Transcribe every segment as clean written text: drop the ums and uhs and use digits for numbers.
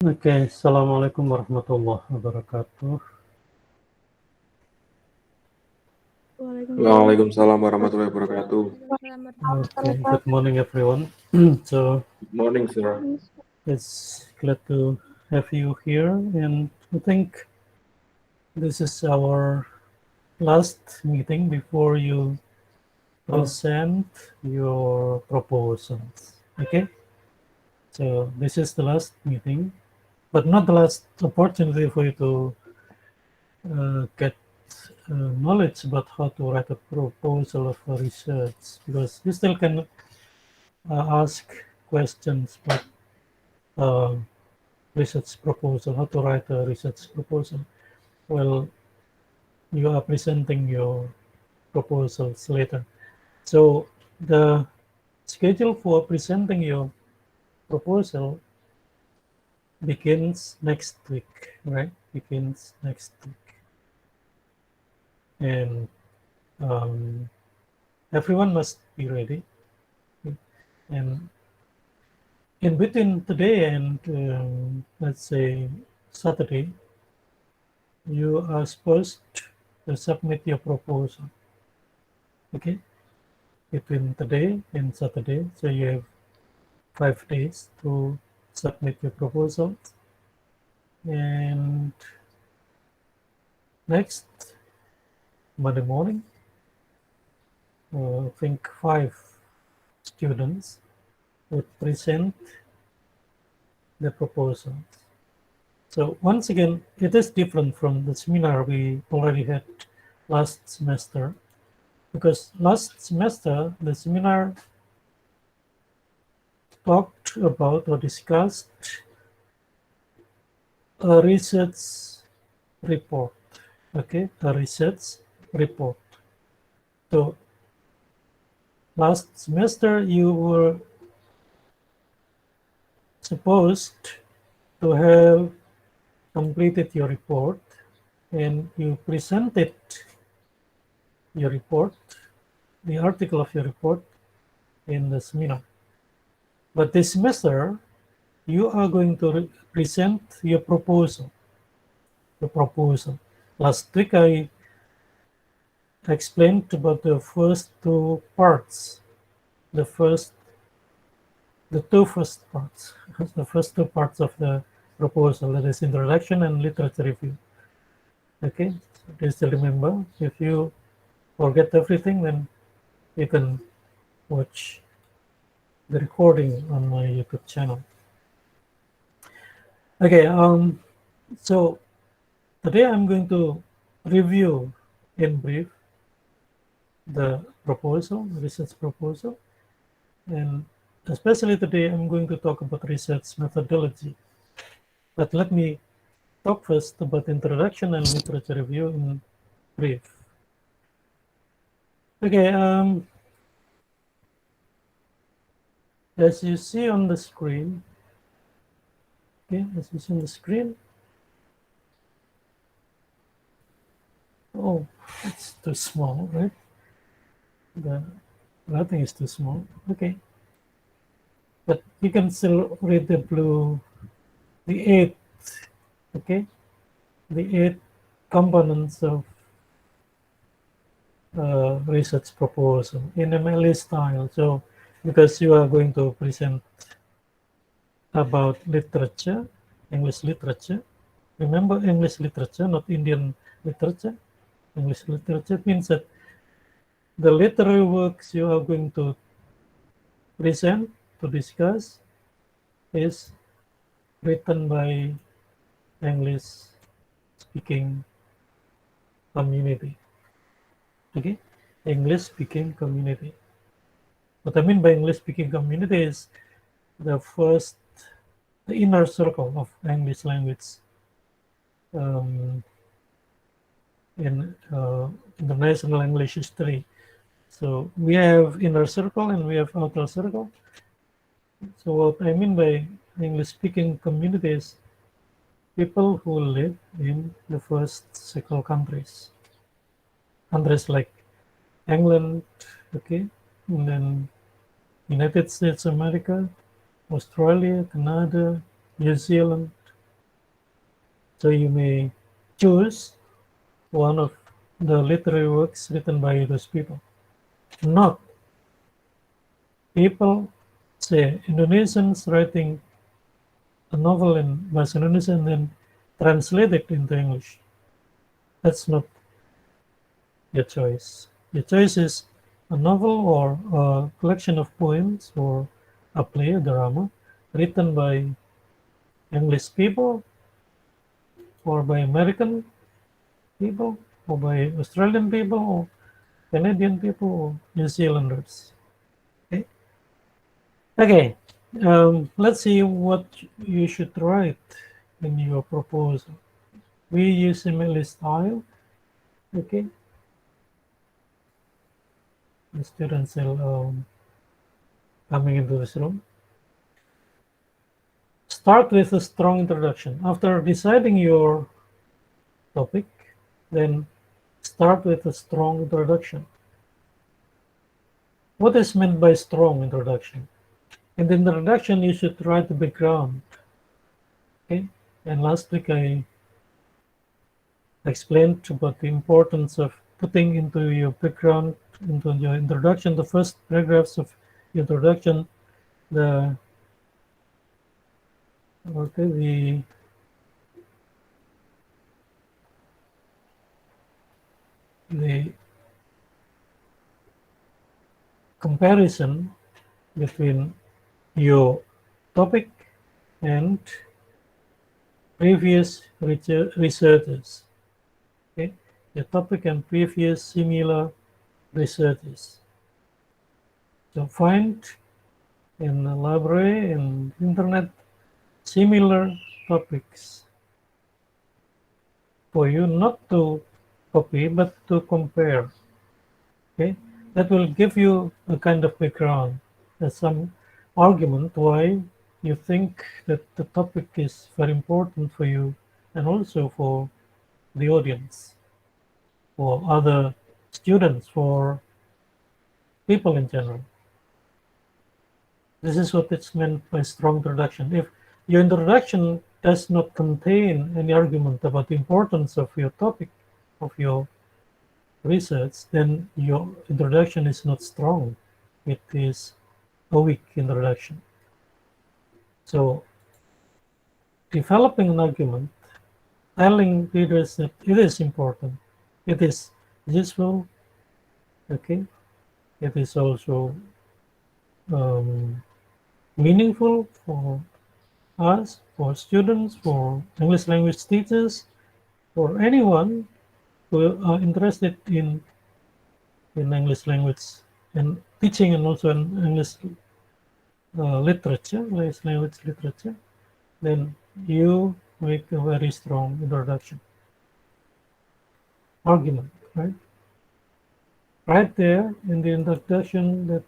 Oke, Assalamualaikum warahmatullahi wabarakatuh. Waalaikumsalam warahmatullahi wabarakatuh. Okay, good morning everyone. So Good morning, sir. it's glad to have you here, and I think this is our last meeting before you present your proposals. Okay, so this is the last meeting, but not the last opportunity for you to get knowledge about how to write a proposal of a research, because you still can ask questions about research proposal, how to write a research proposal. Well, you are presenting your proposals later. So the schedule for presenting your proposal begins next week, right? Begins next week. And everyone must be ready. And in between today and let's say Saturday, you are supposed to submit your proposal. Okay, between today and Saturday, so you have 5 days to submit your proposal. And next Monday morning, I think 5 students would present the proposals. So once again, it is different from the seminar we already had last semester, because last semester the seminar talked about or discussed a research report. Okay, a research report. So last semester you were supposed to have completed your report, and you presented your report, the article of your report, in the seminar. But this semester you are going to present your proposal. The proposal. Last week I explained about the first two parts. The two first parts. The first two parts of the proposal, that is introduction and literature review. Okay, so do you still remember? If you forget everything, then you can watch the recording on my YouTube channel. Okay, so today I'm going to review in brief the proposal, the research proposal, and especially today I'm going to talk about research methodology. But let me talk first about introduction and literature review in brief. Okay, as you see on the screen, oh, it's too small, right? The writing is too small. Okay, but you can still read the eight, okay, the 8 components of research proposal in MLA style. So because you are going to present about literature, English literature. Remember, English literature, not Indian literature. English literature means that the literary works you are going to present, to discuss, is written by English speaking community. Okay, English speaking community. What I mean by English speaking community is the inner circle of English language in international English history. So we have inner circle and we have outer circle. So what I mean by English speaking communities, people who live in the first circle countries like England, okay, and then United States of America, Australia, Canada, New Zealand, So you may choose one of the literary works written by those people. Not people say Indonesians writing a novel in bahasa Indonesia and then translate it into English. That's not your choice. Your choice is a novel or a collection of poems or a play, a drama, written by English people or by American people or by Australian people or Canadian people or New Zealanders. Okay. Okay. Let's see what you should write in your proposal. We use email style. Okay. The students are coming into this room. Start with a strong introduction. After deciding your topic, then start with a strong introduction. What is meant by strong introduction? In the introduction, you should write the background. Okay. And last week I explained about the importance of putting into your background, into your introduction, the first paragraphs of introduction, the the comparison between your topic and previous researches. Okay, the topic and previous similar researches. So find in the library and internet similar topics for you not to copy but to compare. Okay, that will give you a kind of background, some argument why you think that the topic is very important for you and also for the audience, for other students, for people in general. This is what it's meant by strong introduction. If your introduction does not contain any argument about the importance of your topic, of your research, then your introduction is not strong. It is a weak introduction. So, developing an argument, telling readers that it is important, it is useful, okay, it is also meaningful for us, for students, for English language teachers, for anyone who are interested in English language and teaching and also in English literature, English language literature, then you make a very strong introduction. Argument, right? Right there in the introduction that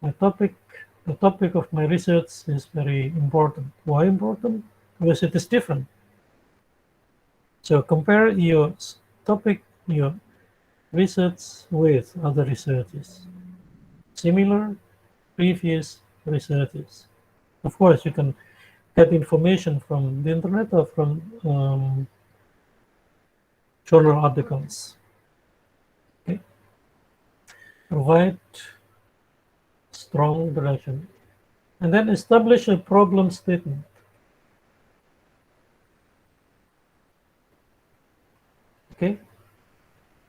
the topic of my research is very important. Why important? Because it is different. So compare your topic, your research with other researches. Similar previous researches. Of course, you can get information from the internet or from journal articles. Okay. Provide strong direction. And then establish a problem statement. Okay.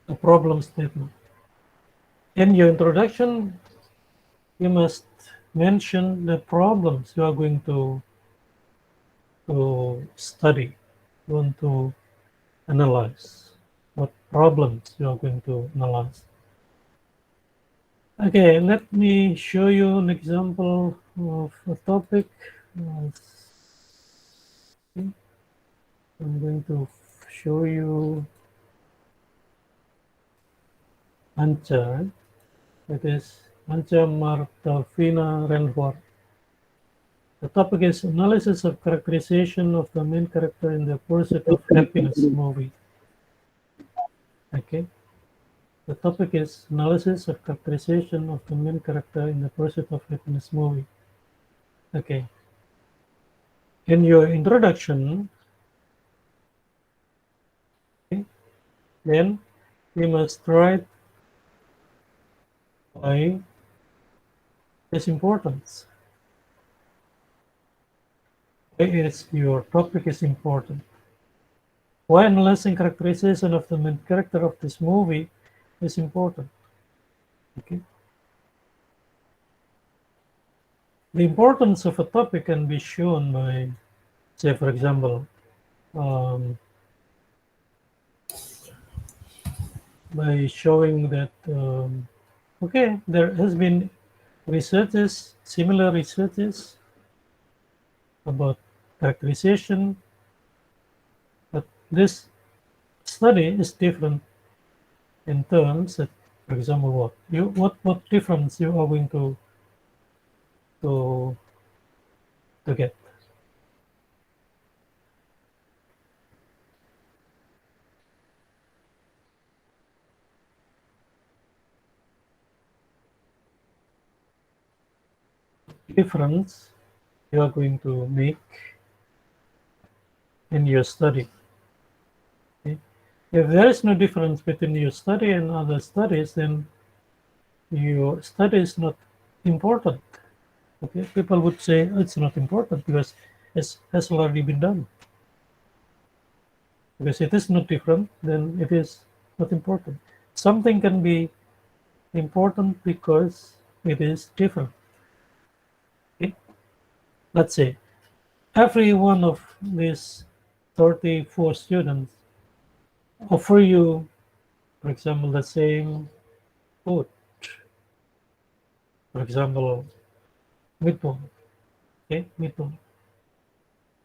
A problem statement. In your introduction, you must mention the problems you are going to study, going to analyze, what problems you are going to analyze. Okay, let me show you an example of a topic. I'm going to show you Ancha. It is Ancha Martavina Renwar. The topic is analysis of characterization of the main character in the Pursuit of Happiness movie. Okay. The topic is analysis of characterization of the main character in the Pursuit of Happiness movie. Okay. In your introduction, then we must write by its importance. Why is your topic is important? Why analyzing characterization of the main character of this movie is important? Okay. The importance of a topic can be shown by, say, for example, um, by showing that okay, there has been researches, similar researches about characterization, but this study is different in terms that, for example, what difference you are going to to get. Difference you are going to make in your study. Okay? If there is no difference between your study and other studies, then your study is not important. Okay, people would say it's not important because it has already been done. Because it is not different, then it is not important. Something can be important because it is different. Okay? Let's say every one of these 34 students offer you, for example, the same food. For example, meatball. Okay, meatball.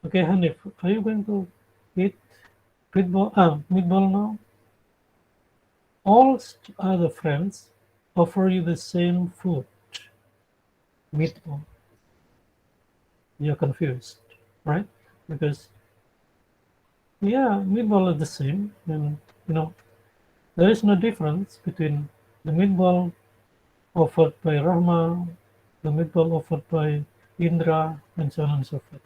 Okay, Hanif, are you going to eat meatball now? All other friends offer you the same food, meatball. You're confused, right? Because yeah, meatball is the same, and you know there is no difference between the meatball offered by Rahma, the meatball offered by Indra, and so on and so forth.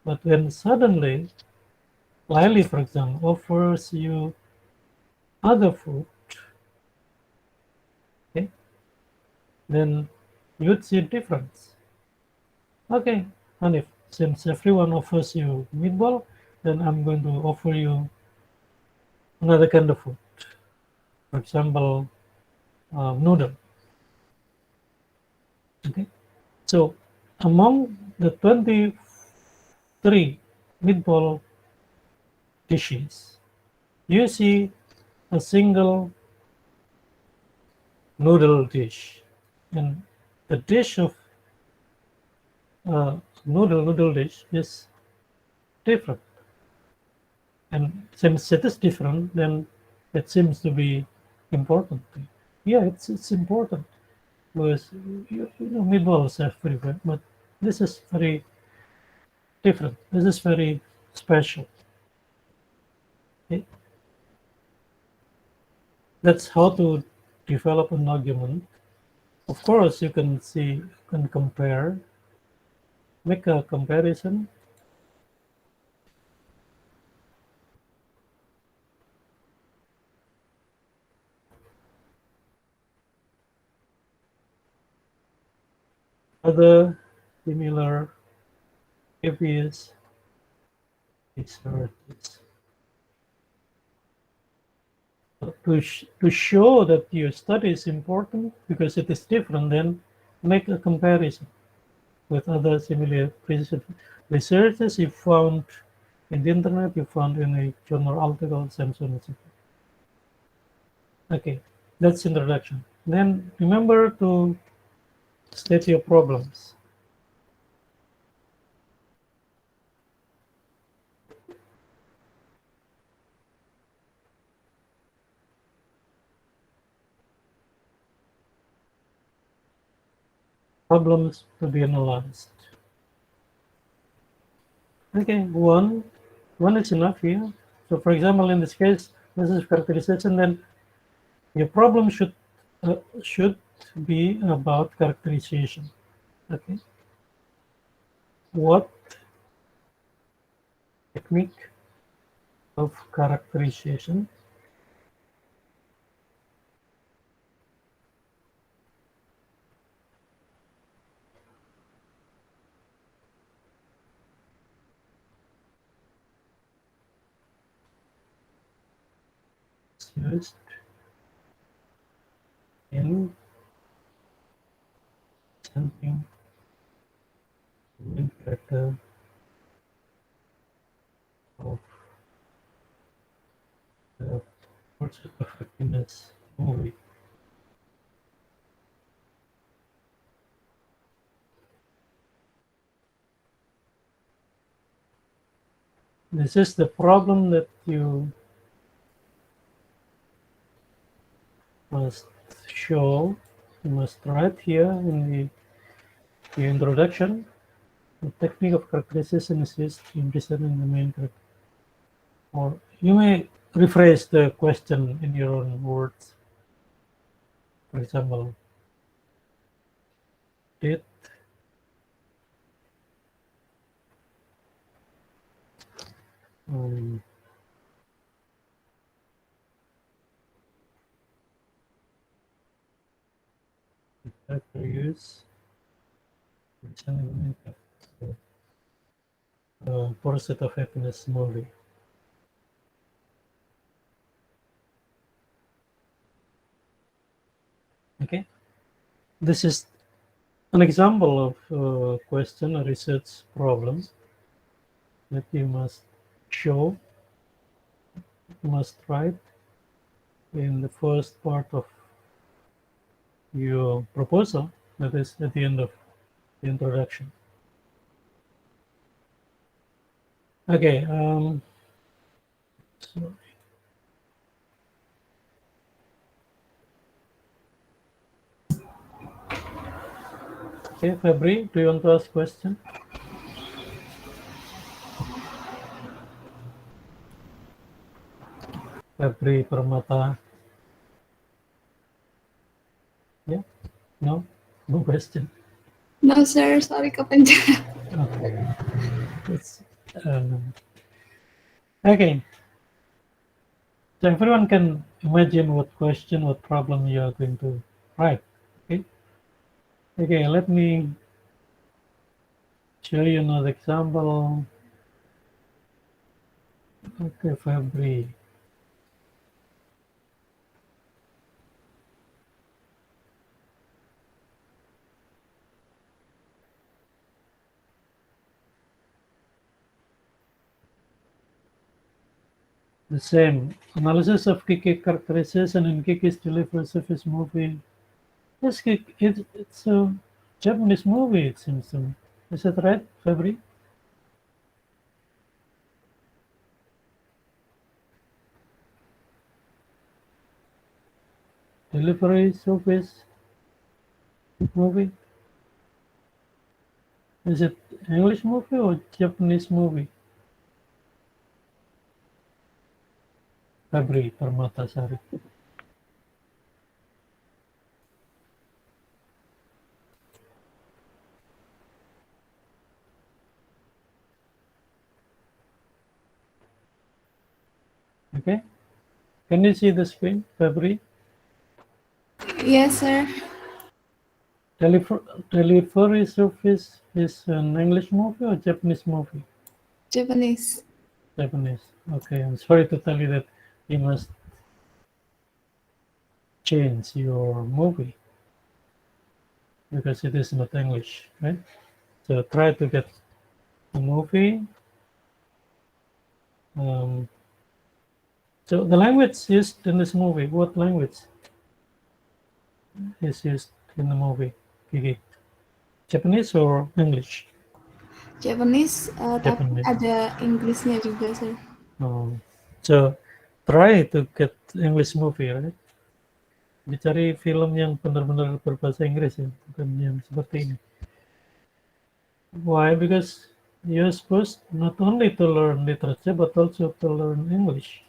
But when suddenly Lily, for example, offers you other food, okay, then you'd see a difference. Okay, and if since everyone offers you meatball, then I'm going to offer you another kind of food. For example, noodle. Okay, so among the 23 meatball dishes, you see a single noodle dish, and the dish of uh, noodle dish is different. And since it is different, then it seems to be important. Yeah, it's important because meatballs are everywhere, but this is very different. This is very special. Okay? That's how to develop an argument. Of course, you can see, you can compare, make a comparison. Other similar previous researches. To show that your study is important because it is different, then make a comparison with other similar researches you found in the internet, you found in a journal articles, and so on and so forth. Okay, that's introduction. Then remember to state your problems. Problems to be analyzed. Okay, one is enough here. So for example, in this case, this is characterization, then your problem should be about characterization. Okay, what technique of characterization used in something main character of the Pursuit of Happiness movie. This is the problem that you must show, you must write here in the introduction. The technique of characterization is used in designing the main character. Or you may rephrase the question in your own words. For example, did character use designing the main character? Pursuit of Happiness movie. Okay, this is an example of question, a research problem that you must show, you must write in the first part of your proposal, that is at the end of the introduction. Okay, sorry. Okay, Fabri, do you want to ask question? Fabri Permata. Yeah? No? No question? No, sir. Sorry, kepencet. Okay. It's, okay. So everyone can imagine what question, what problem you are going to write. Okay. Okay, let me show you another example. Okay, Fabri. The same analysis of Kiki characterization in Kiki's delivery service movie. Yes, it's a Japanese movie, it seems to me. Is that right, Fabri? Delivery service movie? Is it English movie or Japanese movie? Fabri Permatasari. Okay. Can you see the screen, Fabri? Yes, sir. Delivery service is an English movie or Japanese movie? Japanese. Japanese. Okay, I'm sorry to tell you that you must change your movie because it is not English, right? So try to get a movie. So the language used in this movie, what language is used in the movie, Kiki? Japanese or English? Japanese, tapi Japanese. ada Inggrisnya juga, sir. So try to get English movie, right? Dicari film yang benar-benar berbahasa Inggris ya, bukan yang seperti ini. Why? Because you're supposed not only to learn literature but also to learn English.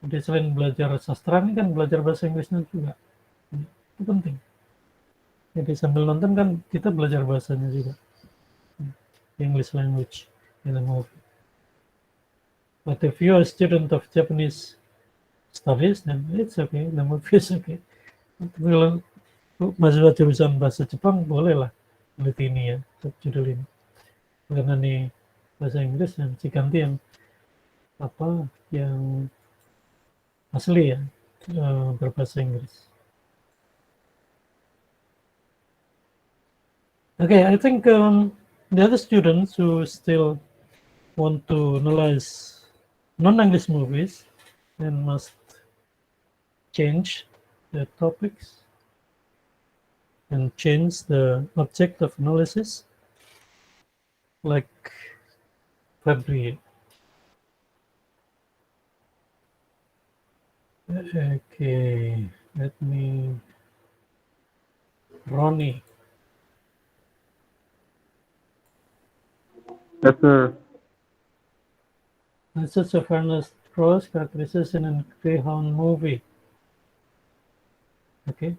Jadi selain belajar sastra ini kan belajar bahasa Inggrisnya juga. Itu penting. Jadi sambil nonton kan kita belajar bahasanya juga. English language in the movie. But if you're a student of Japanese studies, then it's okay, the movie is okay. Kalau mahasiswa jurusan bahasa Jepang bolehlah meneliti ini ya, judul ini. Karena nih bahasa Inggris yang si ganti yang apa yang asli ya, berbahasa Inggris. Okay, I think the other students who still want to analyze non-English movies then must change the topics and change the object of analysis, like February. Okay, let me. Ronnie. Yes, sir. Methods of Ernest Cross, characterization in Greyhound movie. Okay,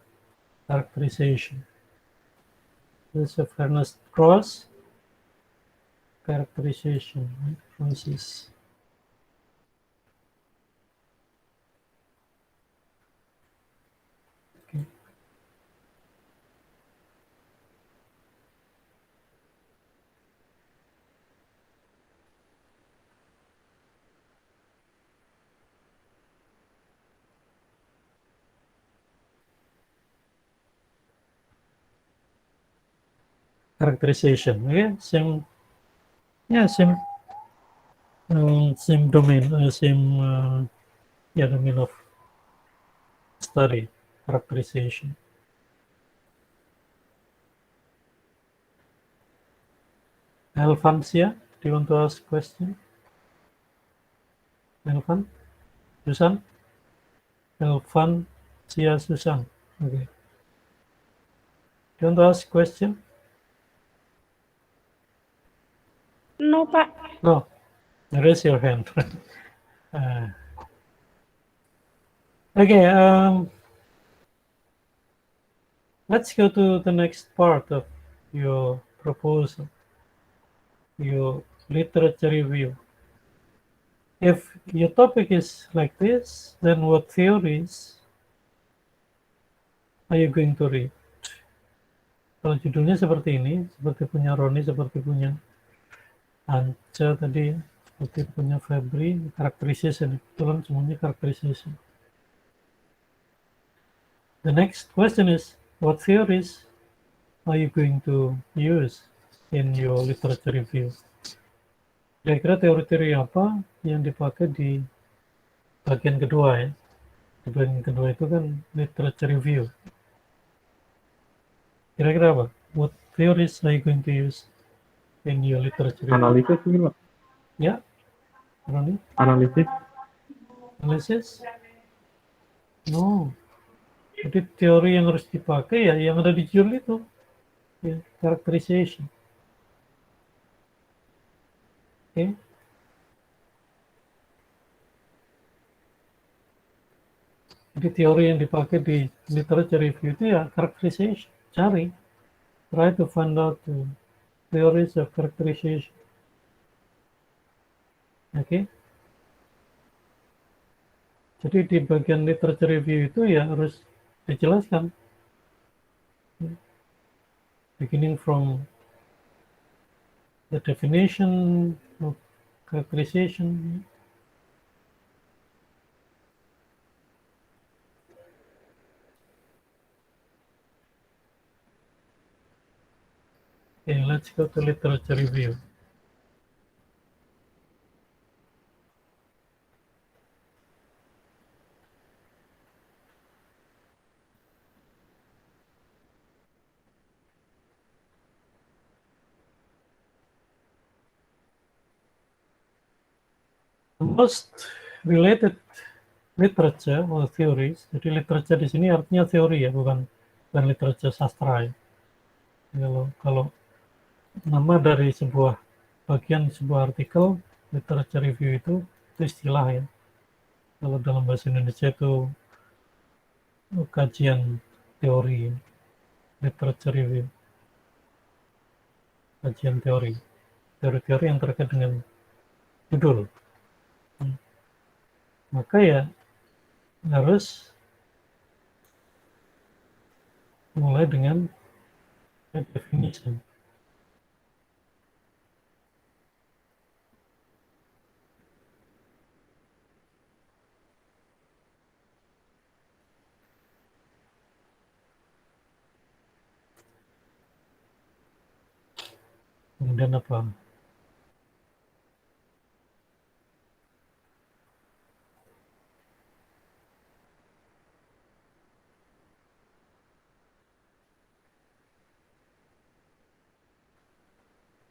characterization. Methods of Ernest Cross, characterization. Right? Process. Okay. Characterization. Okay, same. Yeah, same. Same domain. Same. Yeah, domain of study. Characterization. Alfonsia, do you want to ask question? Elvan, Susan, Elvansia, Susan. Okay. Do you want to ask question? No, Pak. No. Raise your hand. Okay. Let's go to the next part of your proposal, your literature review. If your topic is like this, then what theories are you going to read? Kalau judulnya seperti ini, seperti punya Roni, seperti punya Anca tadi, seperti punya Febri, characterization, kebetulan semuanya characterization. The next question is, what theories are you going to use in your literature review? Kira-kira teori-teori apa yang dipakai di bagian kedua ya? Di bagian kedua itu kan literature review. Kira-kira apa? What theories are you going to use in your literature review? Analisis ini, Pak. Ya, Roni? Analisis. Analisis? No. Jadi teori yang harus dipakai ya yang ada di judul itu. Ya, characterization. Oke. Jadi teori yang dipakai di literature review itu ya characterization. Cari. Try to find out the theories of characterization. Oke. Jadi di bagian literature review itu ya harus dijelaskan. Beginning from the definition of characterization. Okay, let's go to literature review. The most related literature or theories. Jadi literature di sini artinya teori ya, bukan literature sastra ya. Kalau nama dari sebuah bagian sebuah artikel literature review itu istilah ya. Kalau dalam bahasa Indonesia itu kajian teori, literature review, kajian teori yang terkait dengan judul. Maka ya harus mulai dengan definition. Kemudian apa?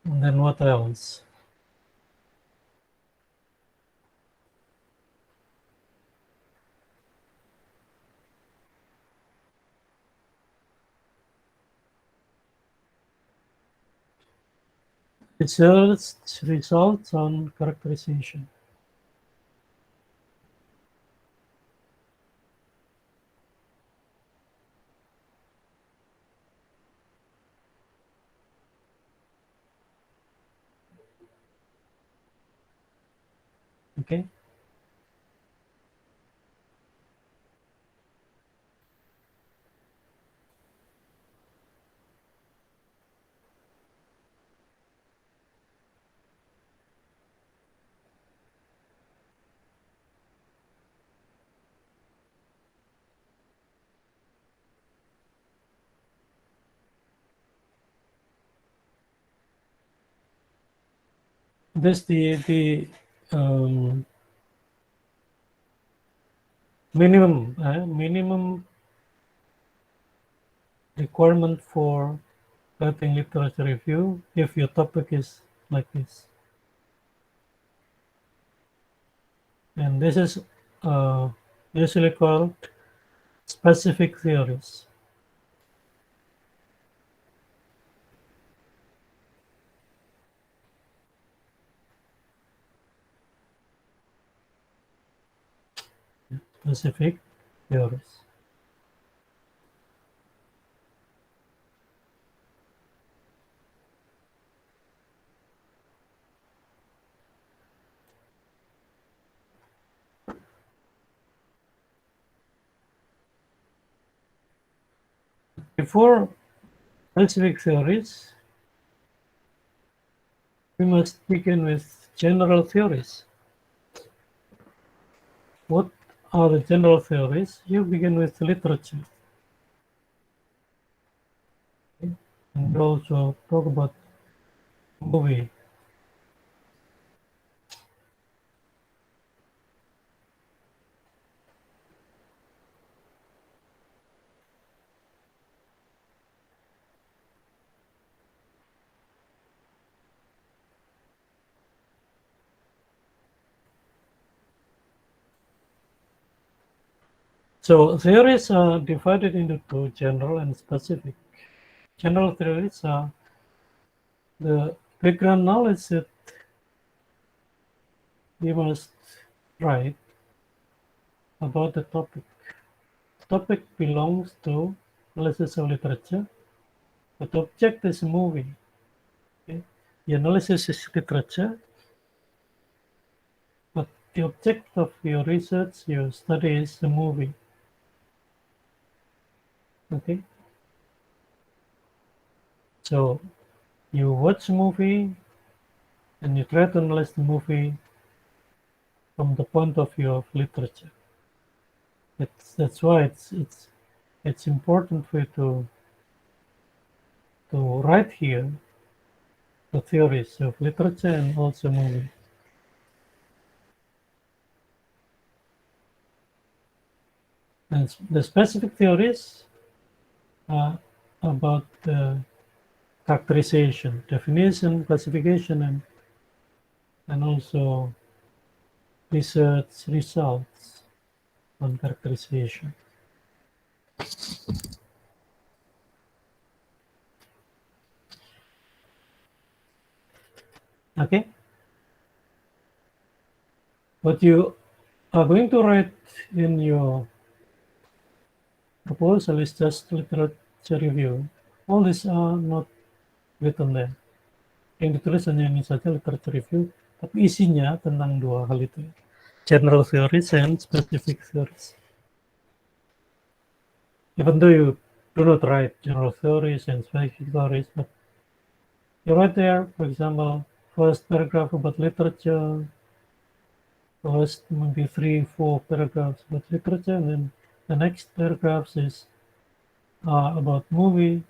And then what else? Results on characterization. Okay. This the minimum requirement for writing literature review if your topic is like this. And this is usually called specific theories. Specific theories. Before specific theories, we must begin with general theories. What are the general theories? You begin with literature. Okay? And we also talk about movie. So theories are divided into two, general and specific. General theories are the background knowledge that you must write about the topic. The topic belongs to analysis of literature, but the object is a movie. Okay? The analysis is literature, but the object of your research, your study is the movie. Okay? So you watch a movie and you try to analyze the movie from the point of view of literature. That's why it's important for you to write here the theories of literature and also movie. And the specific theories are about characterization, definition, classification, and also research results on characterization. Okay? What you are going to write in your proposal is just literature review. All these are not written there. Yang ditulis hanya ini saja, literature review, tapi isinya tentang dua hal itu. General theories and specific theories. Even though you do not write general theories and specific theories, but you write there, for example, first paragraph about literature, first maybe 3-4 paragraphs about literature, and then the next paragraphs is about movie.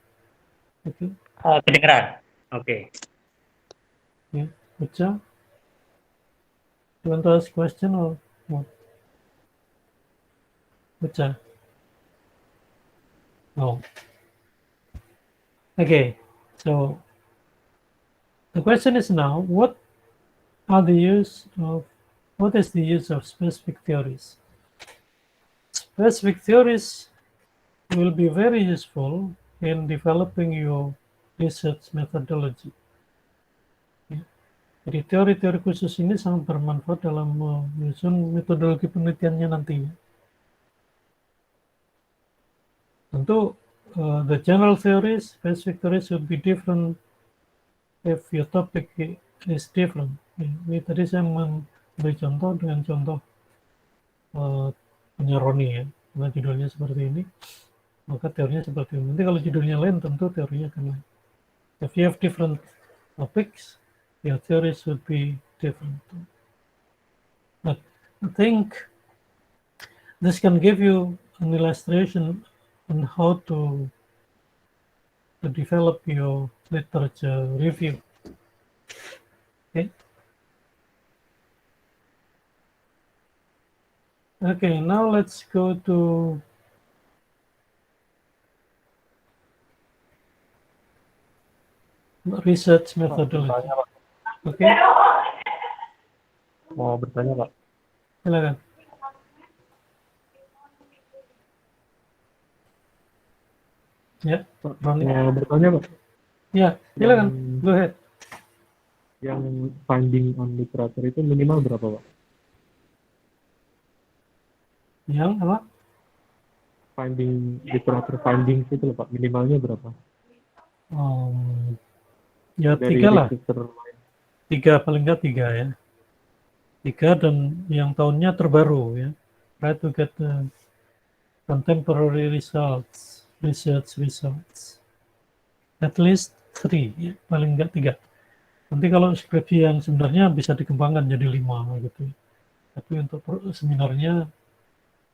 Okay. Kedengeran. Oke. Yeah, Ucha, you want to ask question or what? Ucha? No. Okay, so the question is now, what is the use of specific theories? Specific theories will be very useful in developing your research methodology. Ya. Jadi teori-teori khusus ini sangat bermanfaat dalam menyusun metodologi penelitiannya nanti. Tentu the general theories, specific theories would be different if your topic is different. Ya, ini tadi saya memberi contoh dengan contoh punya Roni ya, karena judulnya seperti ini, maka teorinya seperti ini. Nanti kalau judulnya lain, tentu teorinya akan lain. If you have different topics, your theories would be different. But I think this can give you an illustration on how to develop your literature review. Okay. Okay, now let's go to research methodology. Oke, Mau bertanya, Pak? silakan. Ya, Roni. Mau bertanya, Pak? Ya, silakan. Go ahead. Yang finding on literature itu minimal berapa, Pak? Yang apa? Finding literature findings itu loh, Pak. Minimalnya berapa? Ya Dari tiga lah. researcher lain. Tiga, paling nggak tiga ya. Tiga dan yang tahunnya terbaru ya. Try to get the contemporary results, research results. At least 3, ya. Paling nggak 3. Nanti kalau skripsi yang sebenarnya bisa dikembangkan jadi 5 gitu. Tapi untuk seminarnya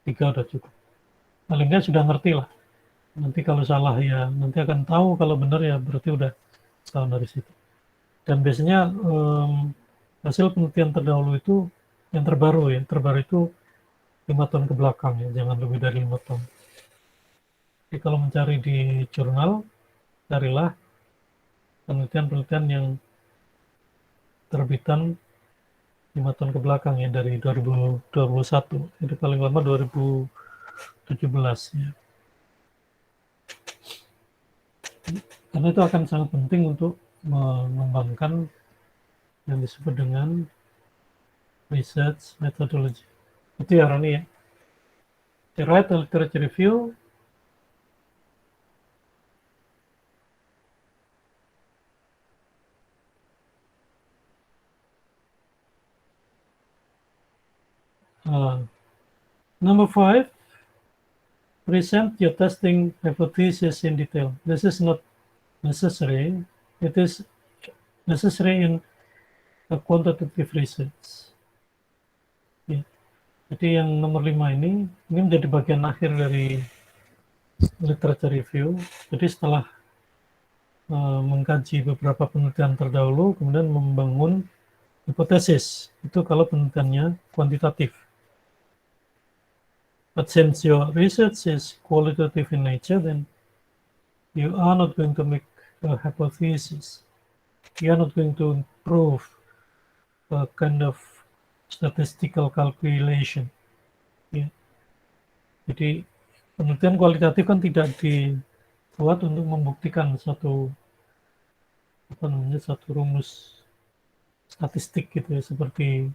3 udah cukup. Paling nggak sudah ngerti lah. Nanti kalau salah ya nanti akan tahu, kalau benar ya berarti udah tahu dari situ. Dan biasanya hasil penelitian terdahulu itu yang terbaru ya. Terbaru itu 5 tahun ke belakang ya, jangan lebih dari 5 tahun. Jadi kalau mencari di jurnal, carilah penelitian-penelitian yang terbitan 5 tahun ke belakang ya, dari 2021. Jadi paling lama 2017 ya. Karena itu akan sangat penting untuk mengembangkan yang disebut dengan research methodology. Itu ya Rani ya. To write a literature review, number 5, present your testing hypothesis in detail. This is not necessary. It is necessary in a quantitative research. Ya. Jadi yang nomor 5 ini menjadi bagian akhir dari literature review. Jadi setelah mengkaji beberapa penelitian terdahulu, kemudian membangun hipotesis. Itu kalau penelitiannya kuantitatif. But since your research is qualitative in nature, then you are not going to make a hypothesis. You are not going to prove a kind of statistical calculation. Ya. Jadi penelitian kualitatif kan tidak dibuat untuk membuktikan satu rumus statistik gitu ya, seperti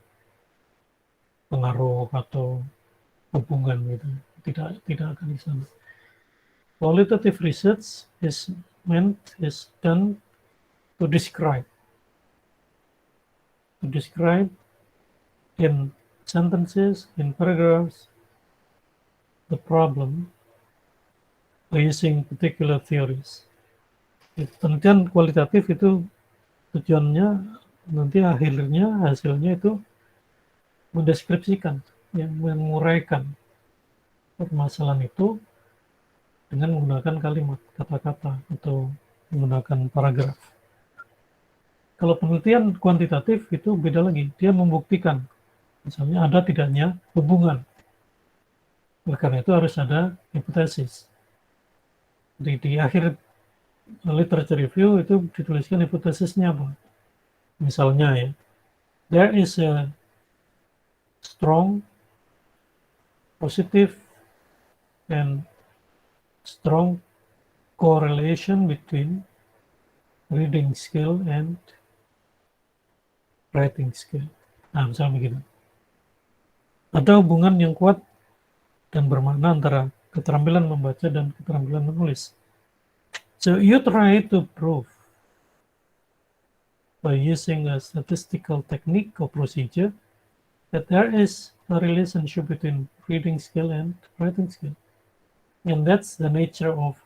pengaruh atau hubungan gitu. Tidak akan di sana. Qualitative research is done to describe in sentences, in paragraphs, the problem by using particular theories. Penelitian kualitatif itu tujuannya nanti hasilnya itu mendeskripsikan, menguraikan permasalahan itu dengan menggunakan kalimat, kata-kata, atau menggunakan paragraf. Kalau penelitian kuantitatif itu beda lagi, dia membuktikan, misalnya ada tidaknya hubungan. Oleh karena itu harus ada hipotesis. Di akhir literature review itu dituliskan hipotesisnya apa. Misalnya ya, there is a strong, positive, and strong correlation between reading skill and writing skill. Nah, misalnya begitu. Ada hubungan yang kuat dan bermakna antara keterampilan membaca dan keterampilan menulis. So you try to prove by using a statistical technique or procedure that there is a relationship between reading skill and writing skill. And that's the nature of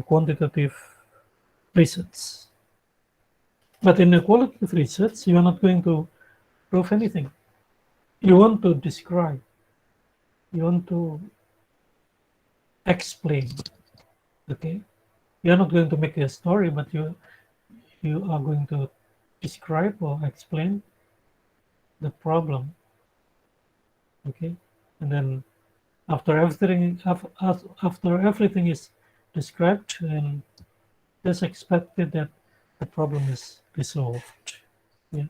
quantitative research. But in a qualitative research, you are not going to prove anything. You want to describe, you want to explain, okay? You're not going to make a story, but you are going to describe or explain the problem, okay? And then after everything is described, and it's expected that the problem is resolved, ya.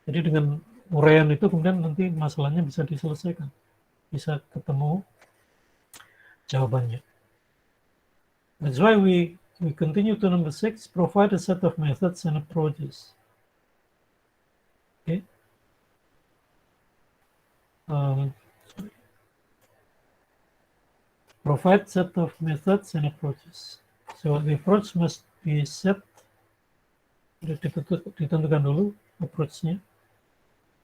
Jadi dengan uraian itu kemudian nanti masalahnya bisa diselesaikan, bisa ketemu jawabannya. That's why we continue to number 6, provide a set of methods and approaches. Okay. Provide set of methods and approaches. So the approach must be set, ditentukan dulu approach-nya.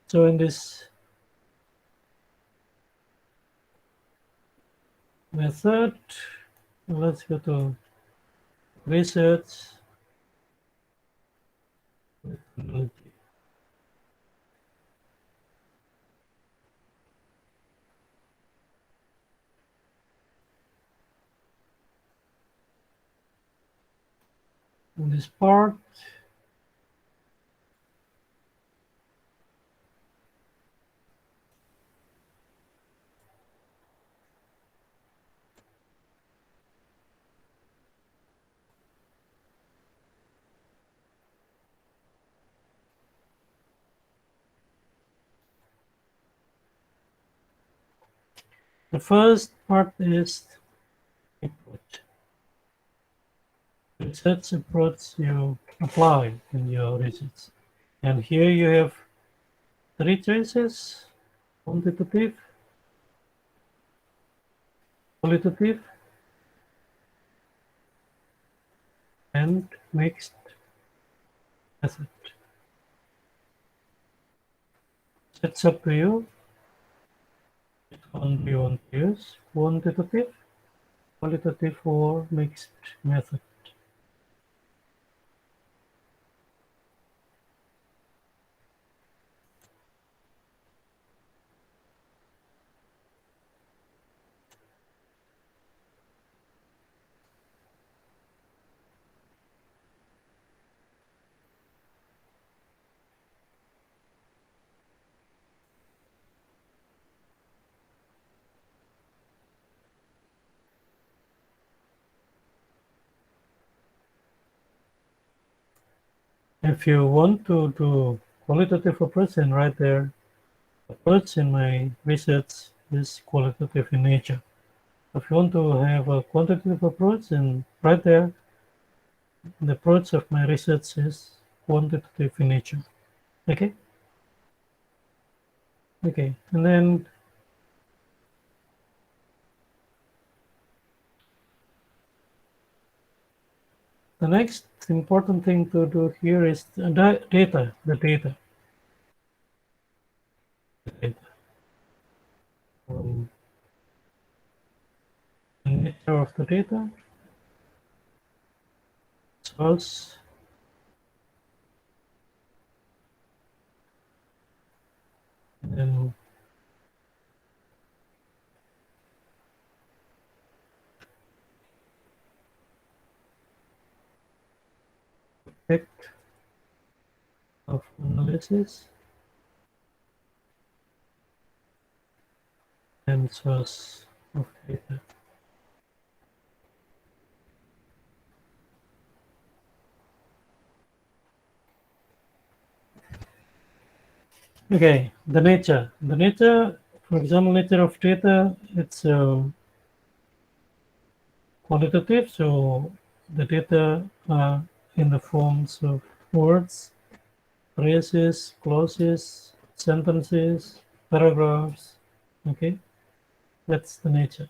So in this method, let's go to research. In this part, the first part is approach. Research approach you apply in your research. And here you have 3 choices: quantitative, qualitative, and mixed method. It's up to you which one do you want to use: quantitative, qualitative, or mixed method. If you want to do qualitative approach, then right there, approach in my research is qualitative in nature. If you want to have a quantitative approach, then right there, the approach of my research is quantitative in nature. Okay? Okay, and then the next important thing to do here is the data. The data. The nature of the data, source, then Object of analysis and source of data. Okay, the nature. The nature, for example, nature of data, it's qualitative, so the data are in the forms of words, phrases, clauses, sentences, paragraphs. Okay, that's the nature.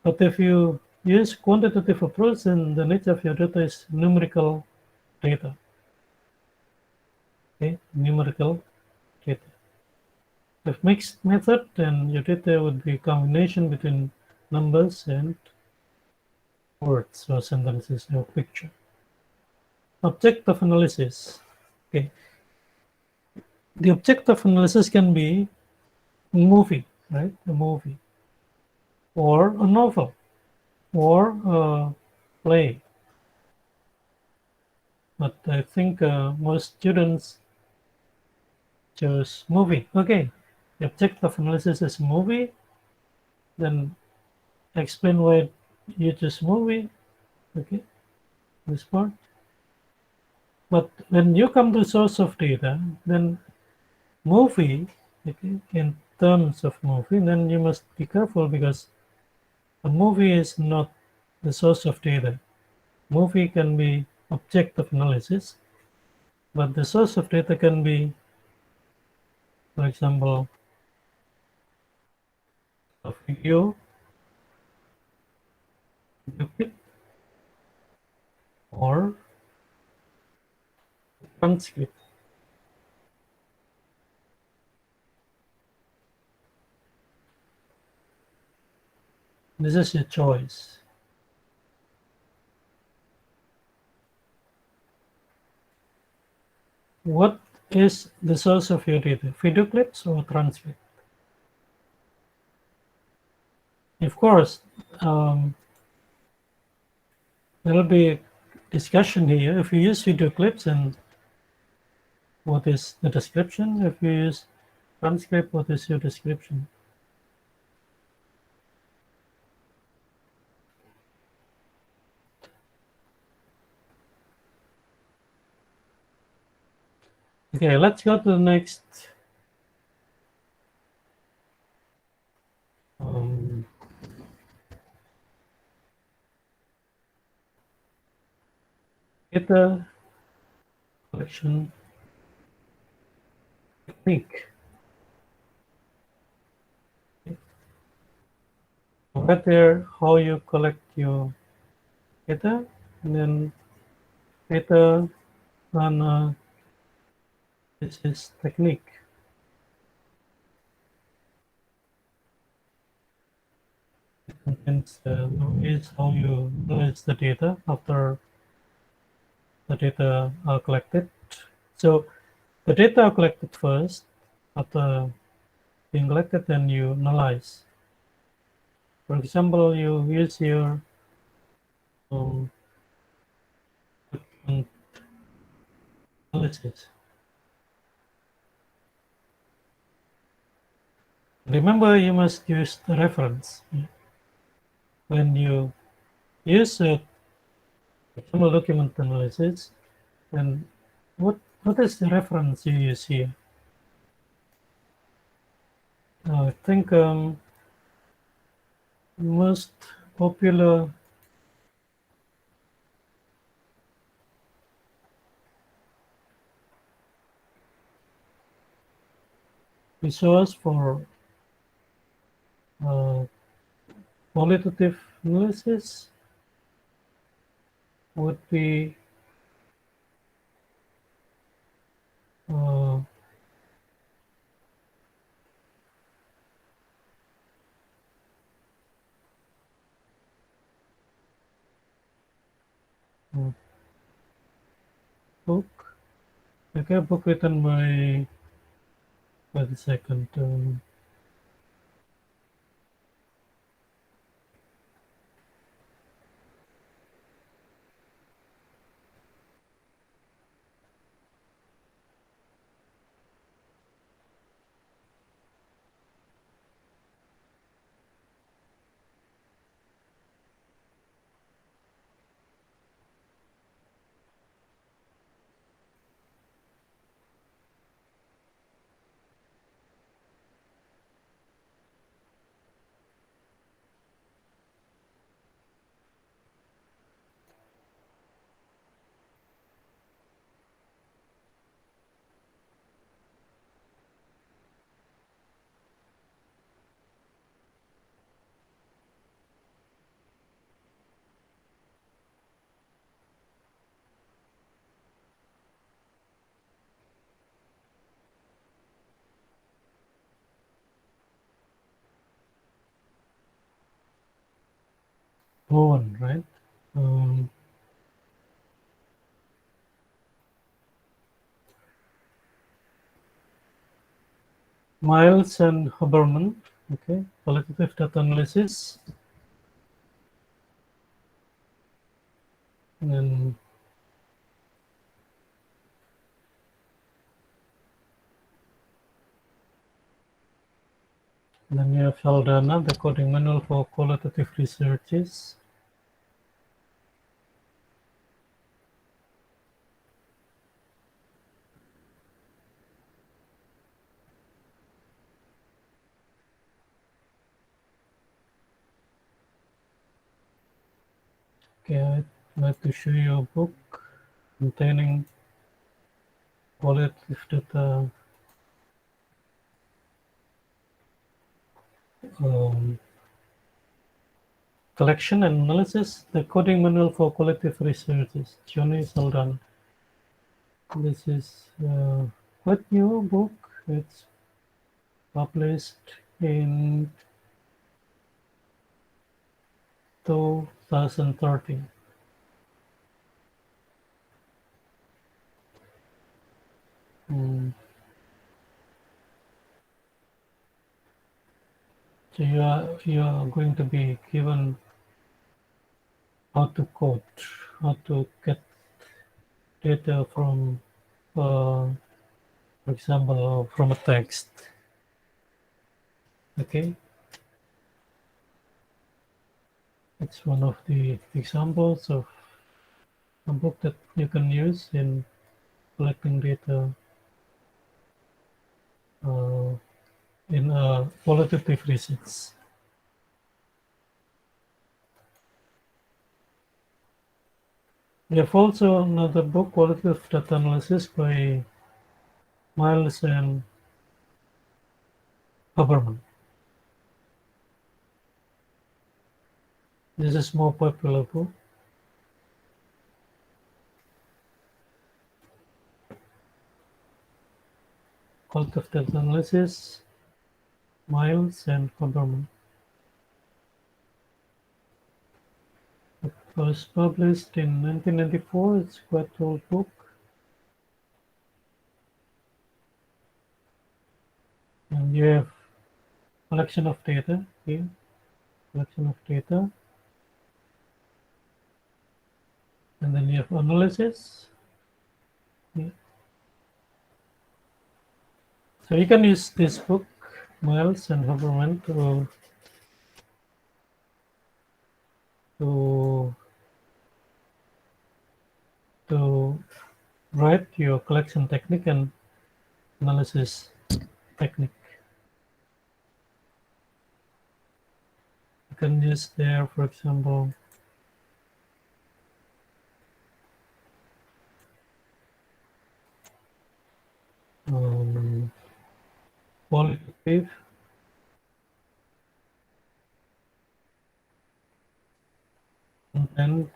But if you use quantitative approach, then the nature of your data is numerical data. Okay, numerical data. If mixed method, then your data would be a combination between numbers and words or sentences or picture. Object of analysis. Okay, the object of analysis can be a movie, right? A movie, or a novel, or a play. But I think most students choose movie. Okay, the object of analysis is movie. Then explain why you choose movie. Okay, this part. But when you come to source of data, then movie, okay, in terms of movie, then you must be careful because a movie is not the source of data. Movie can be object of analysis, but the source of data can be, for example, a video, clip, or transcript. This is your choice. What is the source of your data? Video clips or transcript? Of course, there will be discussion here. If you use video clips, and what is the description? If you use transcript, what is your description? Okay, let's go to the next data collection technique. Right there, how you collect your data, and then data this is technique. And is how you analyze the data after the data are collected. So the data are collected first. After being collected, then you analyze. For example, you use your analysis. Remember, you must use the reference. When you use a document analysis, then what is the reference you use here? I think most popular resource for qualitative analysis would be book. Okay, book written by, wait a second. Owen, right? Um, Miles and Huberman, okay, qualitative data analysis, and then you have Aldana, the coding manual for qualitative researches. Okay, I'd like to show you a book containing qualitative data collection and analysis, the coding manual for qualitative researches, Johnny Saldan. This is quite new book. It's published in 2013. Mm. So you are going to be given how to code, how to get data from, for example, from a text. Okay, it's one of the examples of a book that you can use in collecting data uh, in qualitative research. We have also another book, Qualitative Data Analysis by Miles and Huberman. This is more popular book. Qualitative Data Analysis, Miles and Huberman. It was published in 1994. It's quite old book. And you have collection of data here, collection of data. And then you have analysis. Yeah. So you can use this book, Miles and Huberman, to to write your collection technique and analysis technique. You can use there, for example, qualitative content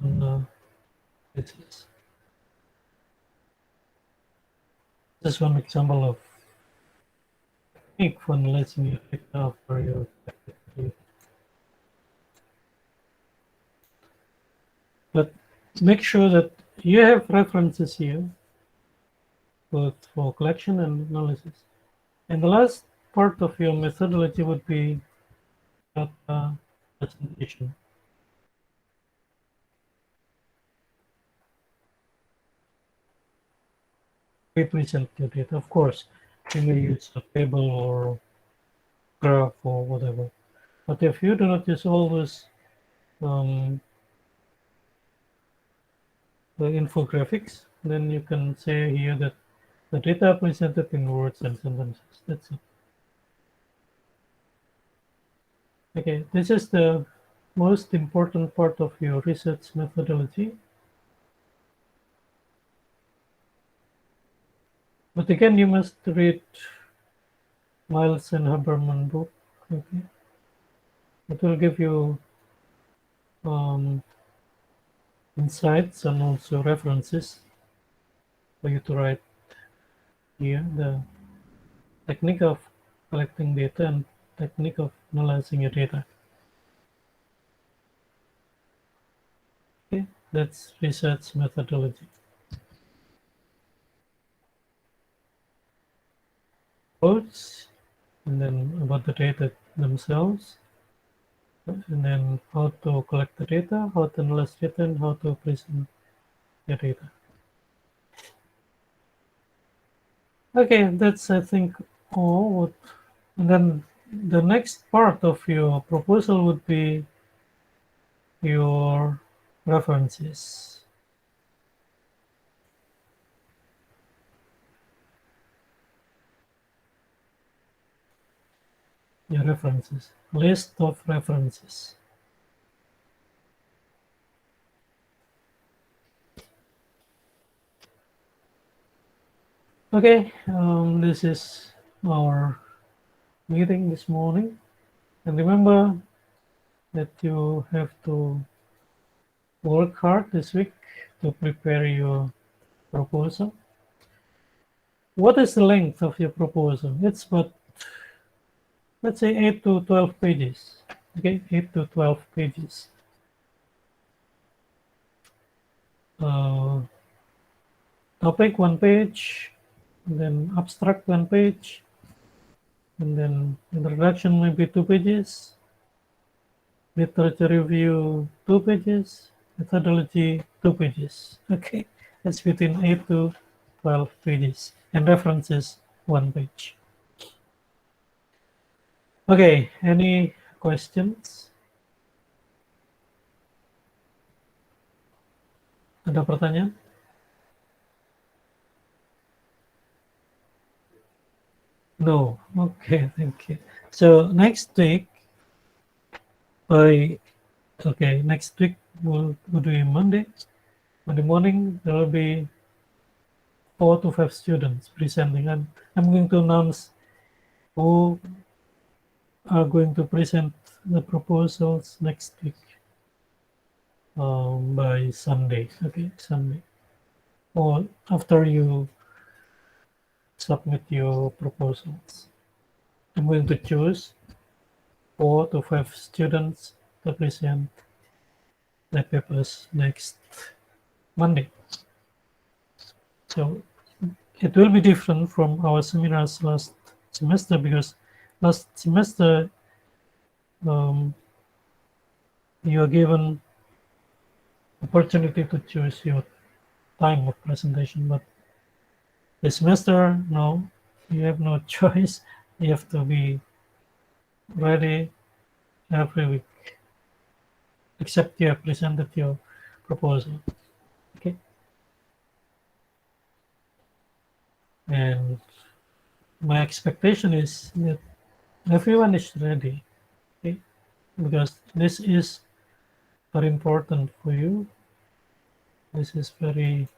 analysis. This is one example of technique for analyzing your data for your technique. But make sure that you have references here, both for collection and analysis. And the last part of your methodology would be data presentation. Represent your data. Of course, you may use a table or graph or whatever. But if you do not use all those the infographics, then you can say here that the data are presented in words and sentences. That's it. Okay, this is the most important part of your research methodology. But again, you must read Miles and Haberman book. Okay, it will give you insights and also references for you to write here the technique of collecting data and technique of analyzing your data. That's research methodology. Approach, and then about the data themselves, and then how to collect the data, how to analyze data, and how to present the data. Okay, that's I think all. And then the next part of your proposal would be your references. Your references, list of references. Okay, this is our meeting this morning. And remember that you have to work hard this week to prepare your proposal. What is the length of your proposal? It's about, let's say, 8 to 12 pages. Okay, 8 to 12 pages. Topic 1 page, and then abstract 1 page, and then introduction maybe 2 pages, literature review 2 pages, methodology 2 pages. Okay, that's between 8 to 12 pages, and references 1 page. Okay, any questions? Ada pertanyaan? No. Okay, thank you. So next week, next week we'll do it Monday. Monday morning there will be 4 to 5 students presenting, and I'm going to announce who are going to present the proposals next week by Sunday. Okay, Sunday, or after you submit your proposals. I'm going to choose 4 to 5 students to present the papers next Monday. So it will be different from our seminars last semester, because last semester you are given opportunity to choose your time of presentation, but this semester, no, you have no choice. You have to be ready every week, except you have presented your proposal. Okay, and my expectation is that everyone is ready. Okay, because this is very important for you. This is very